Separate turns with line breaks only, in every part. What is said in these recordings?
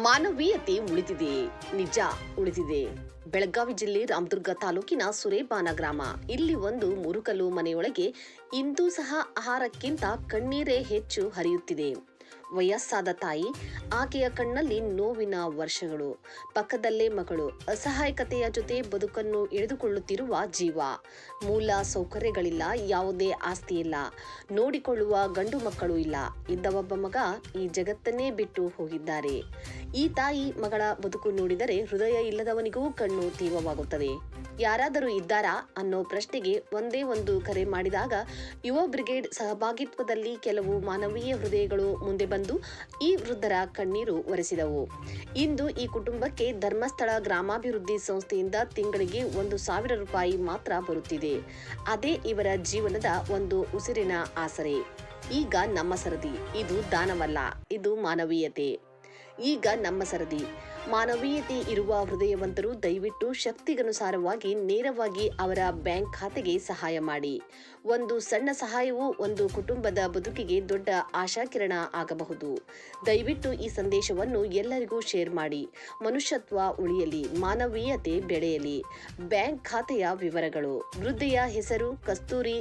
ಮಾನವೀಯತೆ ಉಳಿದಿದೆ, ನಿಜ ಉಳಿದಿದೆ. ಬೆಳಗಾವಿ ಜಿಲ್ಲೆ ರಾಮದುರ್ಗ ತಾಲೂಕಿನ ಸುರೇಬಾನ ಗ್ರಾಮ. ಇಲ್ಲಿ ಒಂದು ಮುರುಕಲು ಮನೆಯೊಳಗೆ ಇಂದೂ ಸಹ ಆಹಾರಕ್ಕಿಂತ ಕಣ್ಣೀರೇ ಹೆಚ್ಚು ಹರಿಯುತ್ತಿದೆ. ವಯಸ್ಸಾದ ತಾಯಿ, ಆಕೆಯ ಕಣ್ಣಲ್ಲಿ ನೋವಿನ ವರ್ಷಗಳು. ಪಕ್ಕದಲ್ಲೇ ಮಗಳು, ಅಸಹಾಯಕತೆಯ ಜೊತೆ ಬದುಕನ್ನು ಎಳೆದುಕೊಳ್ಳುತ್ತಿರುವ ಜೀವ. ಮೂಲ ಸೌಕರ್ಯಗಳಿಲ್ಲ, ಯಾವುದೇ ಆಸ್ತಿ ಇಲ್ಲ, ನೋಡಿಕೊಳ್ಳುವ ಗಂಡು ಮಕ್ಕಳು ಇಲ್ಲ. ಇದ್ದ ಒಬ್ಬ ಮಗ ಈ ಜಗತ್ತನ್ನೇ ಬಿಟ್ಟು ಹೋಗಿದ್ದಾರೆ. ಈ ತಾಯಿ ಮಗಳ ಬದುಕು ನೋಡಿದರೆ ಹೃದಯ ಇಲ್ಲದವನಿಗೂ ಕಣ್ಣು ತೀವ್ರವಾಗುತ್ತದೆ. ಯಾರಾದರೂ ಇದ್ದಾರಾ ಅನ್ನೋ ಪ್ರಶ್ನೆಗೆ ಒಂದೇ ಒಂದು ಕರೆ ಮಾಡಿದಾಗ ಯುವ ಬ್ರಿಗೇಡ್ ಸಹಭಾಗಿತ್ವದಲ್ಲಿ ಕೆಲವು ಮಾನವೀಯ ಹೃದಯಗಳು ಮುಂದೆ ಬಂದು ಈ ವೃದ್ಧರ ಕಣ್ಣೀರು ಒರೆಸಿದವು. ಇಂದು ಈ ಕುಟುಂಬಕ್ಕೆ ಧರ್ಮಸ್ಥಳ ಗ್ರಾಮಾಭಿವೃದ್ಧಿ ಸಂಸ್ಥೆಯಿಂದ ತಿಂಗಳಿಗೆ 1,000 ರೂಪಾಯಿ ಮಾತ್ರ ಬರುತ್ತಿದೆ. ಅದೇ ಇವರ ಜೀವನದ ಒಂದು ಉಸಿರಿನ ಆಸರೆ. ಈಗ ನಮ್ಮ ಸರದಿ. ಇದು ದಾನವಲ್ಲ, ಇದು ಮಾನವೀಯತೆ. ಈಗ ನಮ್ಮ ಸರದಿ. ಮಾನವೀಯತೆ ಇರುವ ಹೃದಯವಂತರು ದಯವಿಟ್ಟು ಶಕ್ತಿಗನುಸಾರವಾಗಿ ನೇರವಾಗಿ ಅವರ ಬ್ಯಾಂಕ್ ಖಾತೆಗೆ ಸಹಾಯ ಮಾಡಿ. ಒಂದು ಸಣ್ಣ ಸಹಾಯವು ಒಂದು ಕುಟುಂಬದ ಬದುಕಿಗೆ ದೊಡ್ಡ ಆಶಾಕಿರಣ ಆಗಬಹುದು. ದಯವಿಟ್ಟು ಈ ಸಂದೇಶವನ್ನು ಎಲ್ಲರಿಗೂ ಶೇರ್ ಮಾಡಿ. ಮನುಷ್ಯತ್ವ ಉಳಿಯಲಿ, ಮಾನವೀಯತೆ ಬೆಳೆಯಲಿ. ಬ್ಯಾಂಕ್ ಖಾತೆಯ ವಿವರಗಳು: ವೃದ್ಧೆಯ ಹೆಸರು Kasturi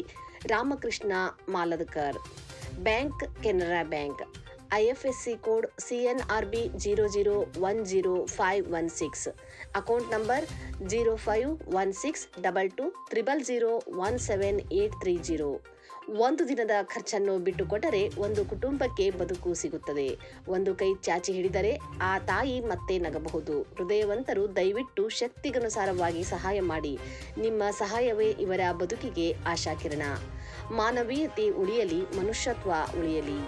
Ramakrishna Maladakar. Bank Canara bank. IFSC code CNRB 0010516. Account number 05162200017830. ಒಂದು ದಿನದ ಖರ್ಚನ್ನು ಬಿಟ್ಟುಕೊಟ್ಟರೆ ಒಂದು ಕುಟುಂಬಕ್ಕೆ ಬದುಕು ಸಿಗುತ್ತದೆ. ಒಂದು ಕೈ ಚಾಚಿ ಹಿಡಿದರೆ ಆ ತಾಯಿ ಮತ್ತೆ ನಗಬಹುದು. ಹೃದಯವಂತರು ದಯವಿಟ್ಟು ಶಕ್ತಿಗನುಸಾರವಾಗಿ ಸಹಾಯ ಮಾಡಿ. ನಿಮ್ಮ ಸಹಾಯವೇ ಇವರ ಬದುಕಿಗೆ ಆಶಾಕಿರಣ. ಮಾನವೀಯತೆ ಉಳಿಯಲಿ, ಮನುಷ್ಯತ್ವ ಉಳಿಯಲಿ.